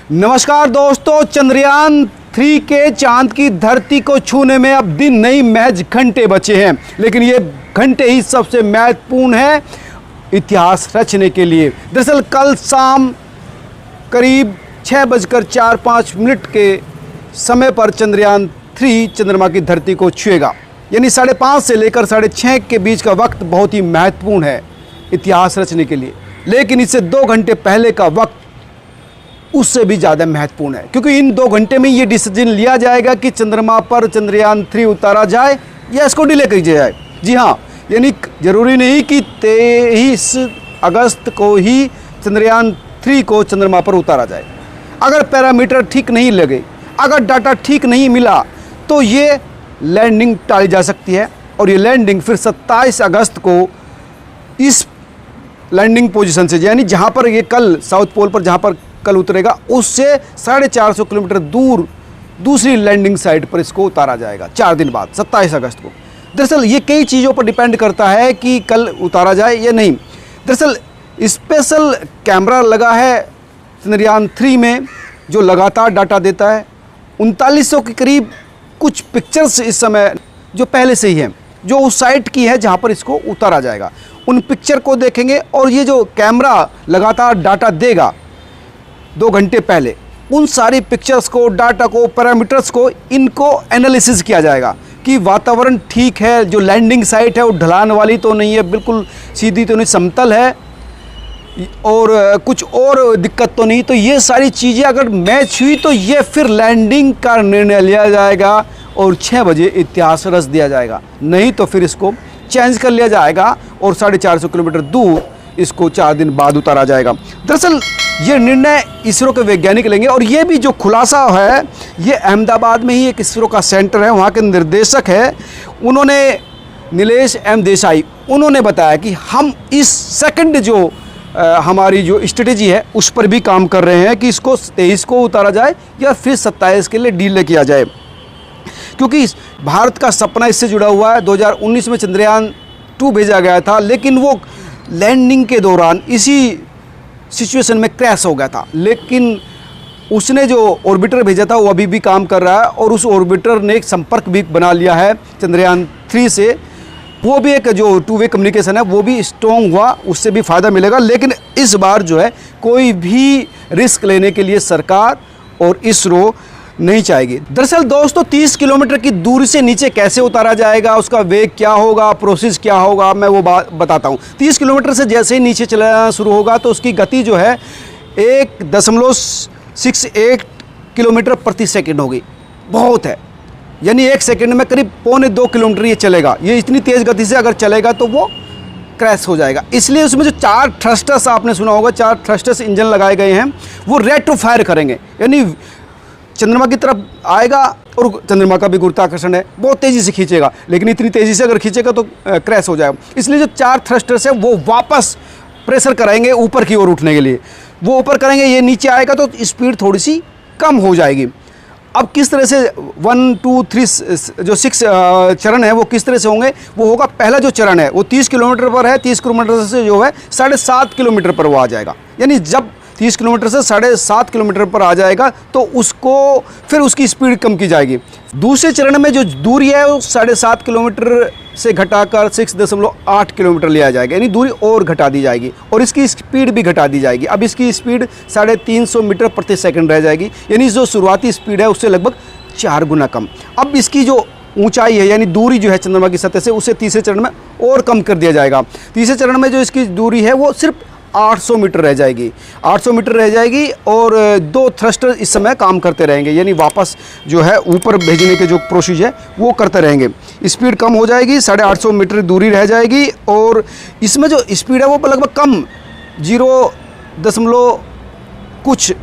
नमस्कार दोस्तों, चंद्रयान-3 के चांद की धरती को छूने में अब दिन नहीं महज घंटे बचे हैं। लेकिन ये घंटे ही सबसे महत्वपूर्ण है इतिहास रचने के लिए। दरअसल कल शाम करीब 6:04 के समय पर चंद्रयान-3 चंद्रमा की धरती को छुएगा। यानी 5:30 से लेकर 6:30 के बीच का वक्त बहुत ही महत्वपूर्ण है इतिहास रचने के लिए। लेकिन इससे 2 घंटे पहले का वक्त उससे भी ज़्यादा महत्वपूर्ण है, क्योंकि इन 2 घंटे में ये डिसीजन लिया जाएगा कि चंद्रमा पर चंद्रयान-3 उतारा जाए या इसको डिले किया जाए। जी हाँ, यानी ज़रूरी नहीं कि 23 अगस्त को ही चंद्रयान-3 को चंद्रमा पर उतारा जाए। अगर पैरामीटर ठीक नहीं लगे, अगर डाटा ठीक नहीं मिला, तो ये लैंडिंग टाली जा सकती है। और ये लैंडिंग फिर 27 अगस्त को इस लैंडिंग पोजीशन से, यानी जहाँ पर ये कल साउथ पोल पर जहाँ पर कल उतरेगा, उससे 450 किलोमीटर दूर दूसरी लैंडिंग साइट पर इसको उतारा जाएगा 4 दिन बाद 27 अगस्त को। दरअसल ये कई चीज़ों पर डिपेंड करता है कि कल उतारा जाए या नहीं। दरअसल स्पेशल कैमरा लगा है चंद्रयान-3 में जो लगातार डाटा देता है। 3900 के करीब कुछ पिक्चर्स इस समय जो पहले से ही हैं, जो उस साइट की है जहाँ पर इसको उतारा जाएगा, उन पिक्चर को देखेंगे। और ये जो कैमरा लगातार डाटा देगा 2 घंटे पहले, उन सारी पिक्चर्स को, डाटा को, पैरामीटर्स को, इनको एनालिसिस किया जाएगा कि वातावरण ठीक है, जो लैंडिंग साइट है वो ढलान वाली तो नहीं है, बिल्कुल सीधी तो नहीं, समतल है, और कुछ और दिक्कत तो नहीं। तो ये सारी चीज़ें अगर मैच हुई तो ये फिर लैंडिंग का निर्णय लिया जाएगा और 6 बजे इतिहास रच दिया जाएगा। नहीं तो फिर इसको चेंज कर लिया जाएगा और 450 किलोमीटर दूर इसको 4 दिन बाद उतारा जाएगा। दरअसल ये निर्णय इसरो के वैज्ञानिक लेंगे। और ये भी जो खुलासा है, ये अहमदाबाद में ही एक इसरो का सेंटर है, वहाँ के निर्देशक है, उन्होंने नीलेश एम देसाई, उन्होंने बताया कि हम इस सेकंड जो हमारी जो स्ट्रेटेजी है उस पर भी काम कर रहे हैं कि इसको 23 को उतारा जाए या फिर 27 के लिए डिले किया जाए। क्योंकि भारत का सपना इससे जुड़ा हुआ है। 2019 में चंद्रयान-2 भेजा गया था, लेकिन वो लैंडिंग के दौरान इसी सिचुएशन में क्रैश हो गया था। लेकिन उसने जो ऑर्बिटर भेजा था वो अभी भी काम कर रहा है, और उस ऑर्बिटर ने एक संपर्क भी बना लिया है चंद्रयान-3 से। वो भी एक जो 2 वे कम्युनिकेशन है वो भी स्ट्रॉन्ग हुआ, उससे भी फ़ायदा मिलेगा। लेकिन इस बार जो है कोई भी रिस्क लेने के लिए सरकार और इसरो नहीं चाहेगी। दरअसल दोस्तों, 30 किलोमीटर की दूरी से नीचे कैसे उतारा जाएगा, उसका वेग क्या होगा, प्रोसेस क्या होगा, मैं वो बात बताता हूँ। 30 किलोमीटर से जैसे ही नीचे चलना शुरू होगा तो उसकी गति जो है 1.68 किलोमीटर प्रति सेकंड होगी। बहुत है, यानी 1 सेकंड में करीब 1.25 किलोमीटर ये चलेगा। ये इतनी तेज़ गति से अगर चलेगा तो वो क्रैश हो जाएगा। इसलिए उसमें जो 4 थ्रस्टर्स, आपने सुना होगा, 4 थ्रस्टर्स इंजन लगाए गए हैं, वो रेट्रो फायर करेंगे, यानी चंद्रमा की तरफ आएगा। और चंद्रमा का भी गुरुत्वाकर्षण है, बहुत तेज़ी से खींचेगा, लेकिन इतनी तेज़ी से अगर खींचेगा तो क्रैश हो जाएगा। इसलिए जो 4 थ्रस्टर्स है वो वापस प्रेशर कराएंगे ऊपर की ओर उठने के लिए। वो ऊपर करेंगे, ये नीचे आएगा तो स्पीड थोड़ी सी कम हो जाएगी। अब किस तरह से 1, 2, 3 जो 6 चरण है वो किस तरह से होंगे, वो होगा। पहला जो चरण है वो 30 किलोमीटर पर है। 30 किलोमीटर से जो है 7.5 किलोमीटर पर वो आ जाएगा। यानी जब 30 किलोमीटर से 7.5 किलोमीटर पर आ जाएगा तो उसको फिर उसकी स्पीड कम की जाएगी। दूसरे चरण में जो दूरी है वो 7.5 किलोमीटर से घटाकर 6.8 किलोमीटर लिया जाएगा, यानी दूरी और घटा दी जाएगी और इसकी स्पीड भी घटा दी जाएगी। अब इसकी स्पीड 350 मीटर प्रति सेकंड रह जाएगी, यानी जो शुरुआती स्पीड है उससे लगभग 4 गुना कम। अब इसकी जो ऊंचाई है, यानी दूरी जो है चंद्रमा की सतह से, उसे तीसरे चरण में और कम कर दिया जाएगा। तीसरे चरण में जो इसकी दूरी है वो सिर्फ 800 मीटर रह जाएगी। 800 मीटर रह जाएगी और 2 थ्रस्टर इस समय काम करते रहेंगे, यानी वापस जो है ऊपर भेजने के जो प्रोसेस है वो करते रहेंगे। स्पीड कम हो जाएगी, 850 मीटर दूरी रह जाएगी और इसमें जो स्पीड है वो लगभग कम 0 दशमलव कुछ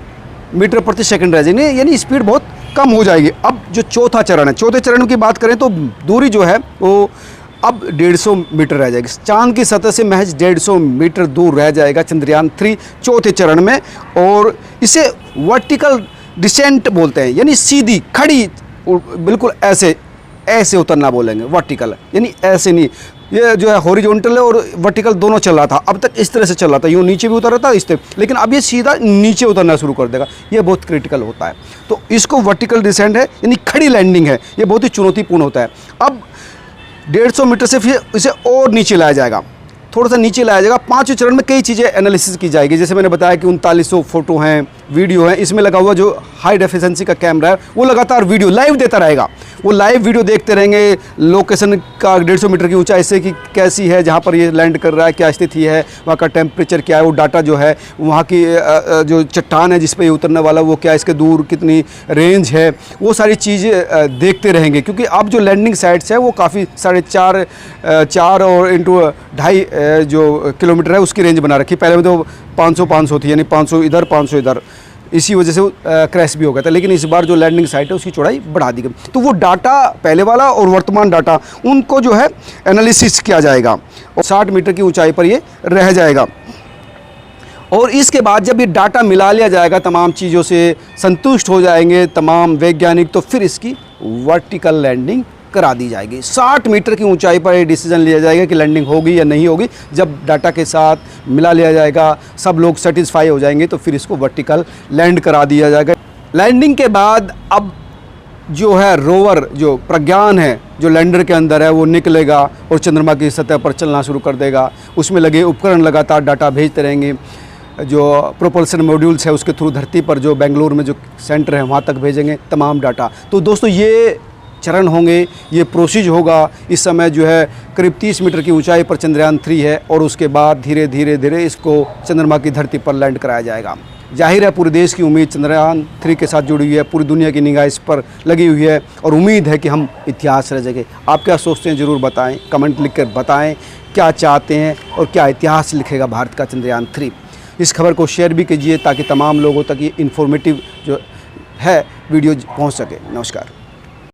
मीटर प्रति सेकंड रह जाएगी, यानी स्पीड बहुत कम हो जाएगी। अब जो चौथा चरण है, चौथे चरण की बात करें तो दूरी जो है वो अब 150 मीटर रह जाएगी। चांद की सतह से महज 150 मीटर दूर रह जाएगा चंद्रयान-3 चौथे चरण में। और इसे वर्टिकल डिसेंट बोलते हैं, यानी सीधी खड़ी, बिल्कुल ऐसे उतरना बोलेंगे। वर्टिकल यानी ऐसे नहीं, ये जो है हॉरिजॉन्टल है और वर्टिकल दोनों चल रहा था। अब तक इस तरह से चल रहा था, यूँ नीचे भी उतर रहा था इस तरह, लेकिन अब ये सीधा नीचे उतरना शुरू कर देगा। ये बहुत क्रिटिकल होता है। तो इसको वर्टिकल डिसेंट है, यानी खड़ी लैंडिंग है, ये बहुत ही चुनौतीपूर्ण होता है। अब 150 मीटर से फिर इसे और नीचे लाया जाएगा, थोड़ा सा नीचे लाया जाएगा। 5वें चरण में कई चीज़ें एनालिसिस की जाएगी, जैसे मैंने बताया कि 3900 फोटो हैं, वीडियो हैं। इसमें लगा हुआ जो हाई डेफिशिएंसी का कैमरा है वो लगातार वीडियो लाइव देता रहेगा। वो लाइव वीडियो देखते रहेंगे, लोकेशन का 150 मीटर की ऊंचाई से कि कैसी है, जहाँ पर ये लैंड कर रहा है क्या स्थिति है, वहाँ का टेम्परेचर क्या है, वो डाटा जो है, वहाँ की जो चट्टान है जिस पर ये उतरने वाला वो क्या, इसके दूर कितनी रेंज है, वो सारी चीज़ें देखते रहेंगे। क्योंकि अब जो लैंडिंग साइट्स है वो काफ़ी 4.5 और इंटू 2.5 जो किलोमीटर है उसकी रेंज बना रखी। पहले में तो 500 थी, यानी 500 इधर 500 इधर, इसी वजह से वो क्रैश भी हो गया था। लेकिन इस बार जो लैंडिंग साइट है उसकी चौड़ाई बढ़ा दी गई। तो वो डाटा पहले वाला और वर्तमान डाटा उनको जो है एनालिसिस किया जाएगा और 60 मीटर की ऊंचाई पर ये रह जाएगा। और इसके बाद जब ये डाटा मिला लिया जाएगा, तमाम चीज़ों से संतुष्ट हो जाएंगे तमाम वैज्ञानिक, तो फिर इसकी वर्टिकल लैंडिंग करा दी जाएगी। 60 मीटर की ऊंचाई पर ये डिसीजन लिया जाएगा कि लैंडिंग होगी या नहीं होगी। जब डाटा के साथ मिला लिया जाएगा, सब लोग सेटिस्फाई हो जाएंगे, तो फिर इसको वर्टिकल लैंड करा दिया जाएगा। लैंडिंग के बाद अब जो है रोवर, जो प्रज्ञान है जो लैंडर के अंदर है, वो निकलेगा और चंद्रमा की सतह पर चलना शुरू कर देगा। उसमें लगे उपकरण लगातार डाटा भेजते रहेंगे। जो प्रोपल्सन मॉड्यूल्स है उसके थ्रू धरती पर जो बेंगलुरु में जो सेंटर है वहाँ तक भेजेंगे तमाम डाटा। तो दोस्तों ये चरण होंगे, ये प्रोसीज होगा। इस समय जो है करीब 30 मीटर की ऊंचाई पर चंद्रयान 3 है और उसके बाद धीरे धीरे इसको चंद्रमा की धरती पर लैंड कराया जाएगा। जाहिर है पूरे देश की उम्मीद चंद्रयान 3 के साथ जुड़ी हुई है, पूरी दुनिया की निगाह इस पर लगी हुई है और उम्मीद है कि हम इतिहास रचेंगे। आप क्या सोचते हैं ज़रूर बताएं, कमेंट लिख कर बताएं क्या चाहते हैं और क्या इतिहास लिखेगा भारत का चंद्रयान 3। इस खबर को शेयर भी कीजिए ताकि तमाम लोगों तक ये इन्फॉर्मेटिव जो है वीडियो पहुँच सके। नमस्कार।